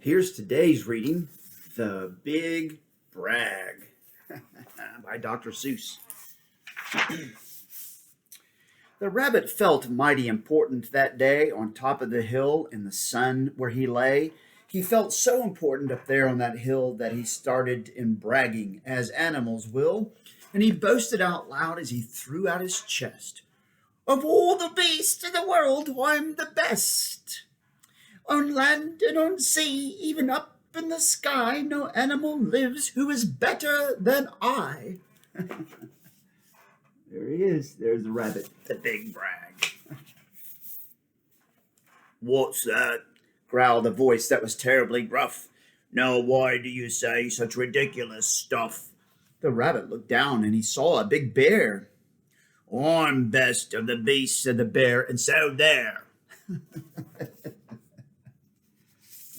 Here's today's reading, The Big Brag by Dr. Seuss. The rabbit felt mighty important that day on top of the hill in the sun where he lay. He felt so important up there on that hill that he started in bragging, as animals will, and he boasted out loud as he threw out his chest. Of all the beasts in the world, I'm the best. On land and on sea, even up in the sky, no animal lives who is better than I. There he is. There's the rabbit, the big brag. What's that? Growled a voice that was terribly gruff. Now why do you say such ridiculous stuff? The rabbit looked down and he saw a big bear. I'm best of the beasts, said the bear, and so there.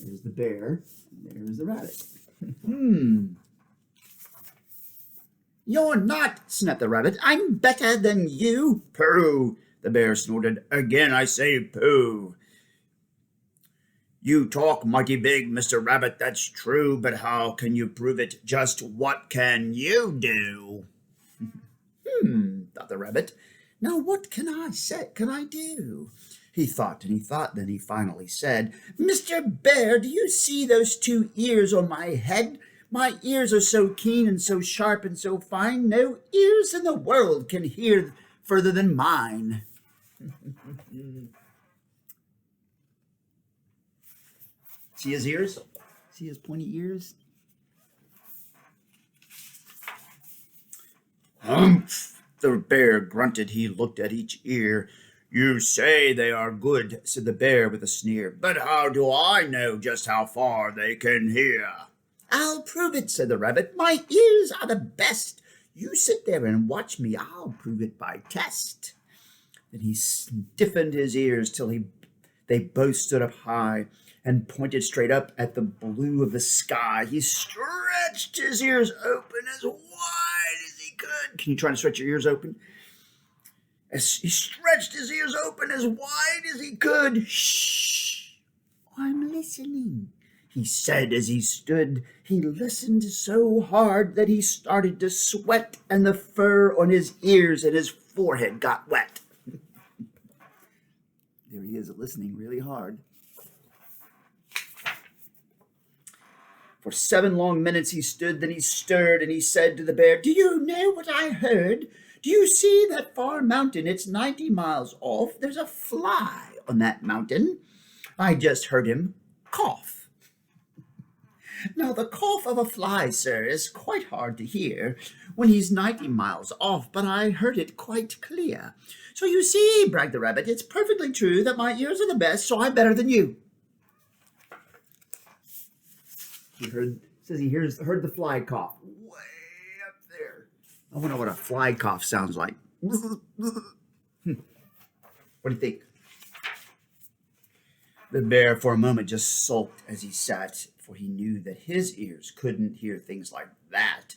There's the bear, and there's the rabbit. You're not, snapped the rabbit. I'm better than you. Pooh, the bear snorted. Again I say pooh. You talk mighty big, Mr. Rabbit, that's true, but how can you prove it? Just what can you do? Thought the rabbit. Now what can I do? He thought and he thought, then he finally said, Mr. Bear, do you see those two ears on my head? My ears are so keen and so sharp and so fine, no ears in the world can hear further than mine. See his ears? See his pointy ears? Humph! The bear grunted. He looked at each ear. You say they are good, said the bear with a sneer. But how do I know just how far they can hear? I'll prove it, said the rabbit. My ears are the best. You sit there and watch me. I'll prove it by test. Then he stiffened his ears till they both stood up high and pointed straight up at the blue of the sky. He stretched his ears open as wide as he could. Can you try to stretch your ears open? As he stretched his ears open as wide as he could. Shh, I'm listening, he said as he stood. He listened so hard that he started to sweat, and the fur on his ears and his forehead got wet. There he is, listening really hard. For 7 long minutes he stood, then he stirred, and he said to the bear, Do you know what I heard? Do you see that far mountain? It's 90 miles off. There's a fly on that mountain. I just heard him cough. Now, the cough of a fly, sir, is quite hard to hear when he's 90 miles off, but I heard it quite clear. So you see, bragged the rabbit, it's perfectly true that my ears are the best, so I'm better than you. He heard the fly cough way up there. I wonder what a fly cough sounds like. What do you think? The bear for a moment just sulked as he sat, for he knew that his ears couldn't hear things like that.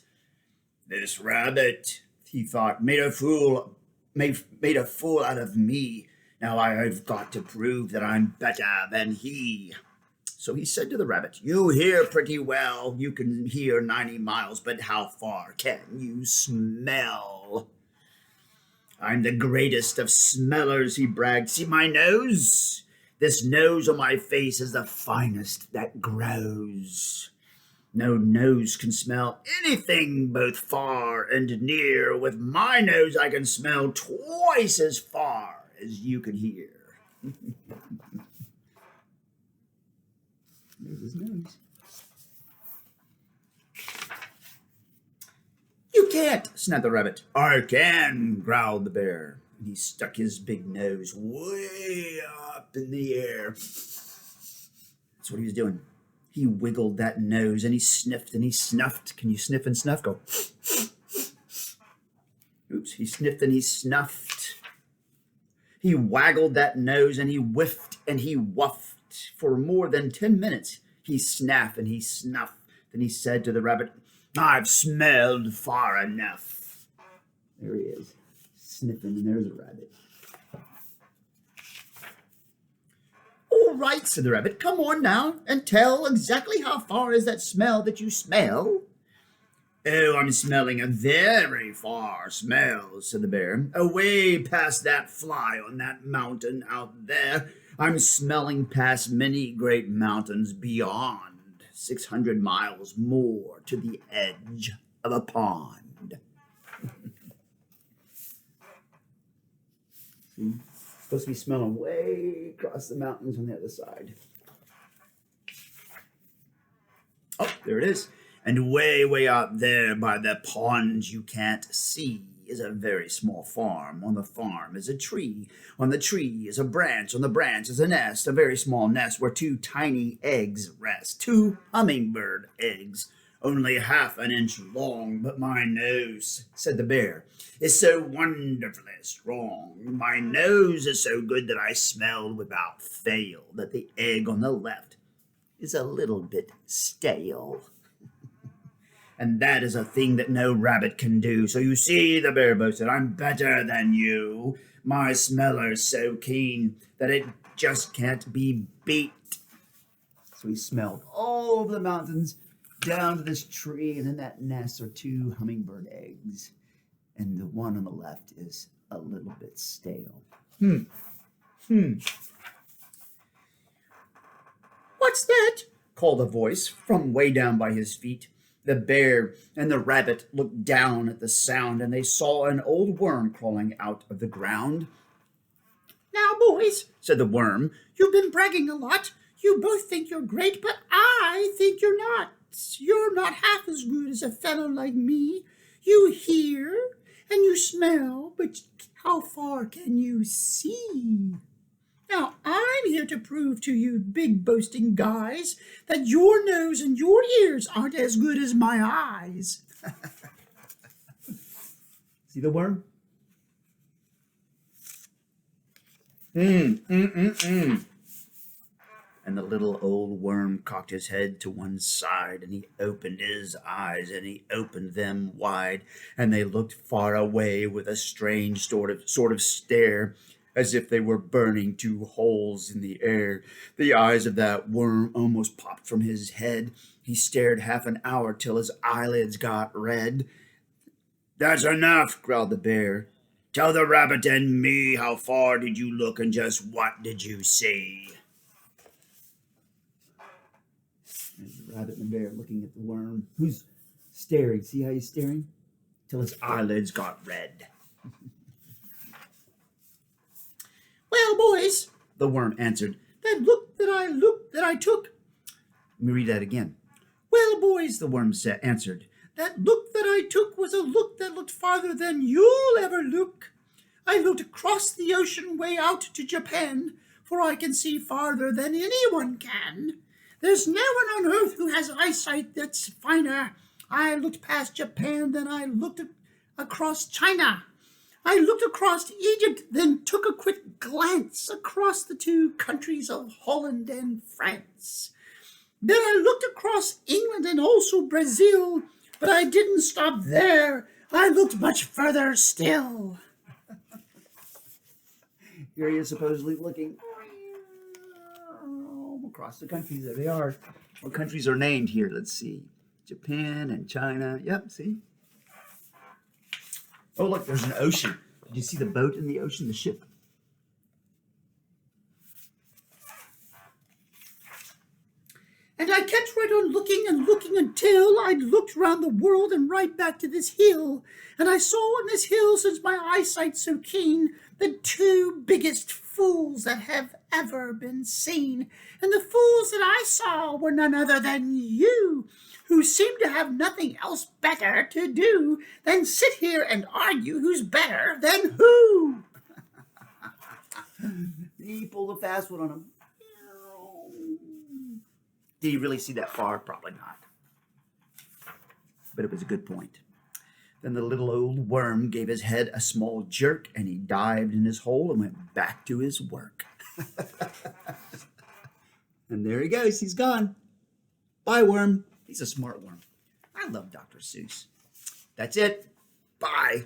This rabbit, he thought, made a fool out of me. Now I've got to prove that I'm better than he. So he said to the rabbit, You hear pretty well. You can hear 90 miles, but how far can you smell? I'm the greatest of smellers, he bragged. See my nose? This nose on my face is the finest that grows. No nose can smell anything both far and near. With my nose I can smell twice as far as you can hear. There's his nose. You can't, snapped the rabbit. I can, growled the bear. And he stuck his big nose way up in the air. That's what he was doing. He wiggled that nose and he sniffed and he snuffed. Can you sniff and snuff? Go. Oops, he sniffed and he snuffed. He waggled that nose and he whiffed and he wuffed. For more than 10 minutes, he snaffed and he snuffed. Then he said to the rabbit, I've smelled far enough. There he is, sniffing, and there's a rabbit. All right, said the rabbit. Come on now and tell exactly how far is that smell that you smell. Oh, I'm smelling a very far smell, said the bear. Away past that fly on that mountain out there. I'm smelling past many great mountains beyond 600 miles more to the edge of a pond. See? Supposed to be smelling way across the mountains on the other side. Oh, there it is. And way, way out there by the pond you can't see is a very small farm. On the farm is a tree. On the tree is a branch. On the branch is a nest, a very small nest where 2 tiny eggs rest. 2 hummingbird eggs, only half an inch long. But my nose, said the bear, is so wonderfully strong. My nose is so good that I smell without fail that the egg on the left is a little bit stale. And that is a thing that no rabbit can do. So you see, the bear boasted, I'm better than you. My smeller's so keen that it just can't be beat. So he smelled all over the mountains, down to this tree, and in that nest are 2 hummingbird eggs. And the one on the left is a little bit stale. What's that? Called a voice from way down by his feet. The bear and the rabbit looked down at the sound, and they saw an old worm crawling out of the ground. Now, boys, said the worm, you've been bragging a lot. You both think you're great, but I think you're not. You're not half as good as a fellow like me. You hear and you smell, but how far can you see? Now, I'm here to prove to you big boasting guys that your nose and your ears aren't as good as my eyes. See the worm? And the little old worm cocked his head to one side, and he opened his eyes, and he opened them wide, and they looked far away with a strange sort of stare, as if they were burning 2 holes in the air. The eyes of that worm almost popped from his head. He stared half an hour till his eyelids got red. That's enough, growled the bear. Tell the rabbit and me how far did you look and just what did you see? There's the rabbit and the bear looking at the worm, who's staring. See how he's staring? Till his eyelids got red. Well, boys, the worm answered, that look that I took. Let me read that again. Well, boys, the worm answered, that look that I took was a look that looked farther than you'll ever look. I looked across the ocean way out to Japan, for I can see farther than anyone can. There's no one on earth who has eyesight that's finer. I looked past Japan, then I looked across China. I looked across Egypt, then took a quick glance across the 2 countries of Holland and France. Then I looked across England and also Brazil, but I didn't stop there. I looked much further still. Here he is supposedly looking across the countries. There they are. What countries are named here? Let's see. Japan and China. Yep, see? Oh, look, there's an ocean. Did you see the boat in the ocean, the ship? And I kept right on looking and looking until I'd looked round the world and right back to this hill. And I saw on this hill, since my eyesight's so keen, the 2 biggest fools that have ever been seen. And the fools that I saw were none other than you, who seem to have nothing else better to do than sit here and argue who's better than who. He pulled a fast one on him. Did he really see that far? Probably not. But it was a good point. Then the little old worm gave his head a small jerk, and he dived in his hole and went back to his work. And there he goes. He's gone. Bye, worm. He's a smart worm. I love Dr. Seuss. That's it. Bye.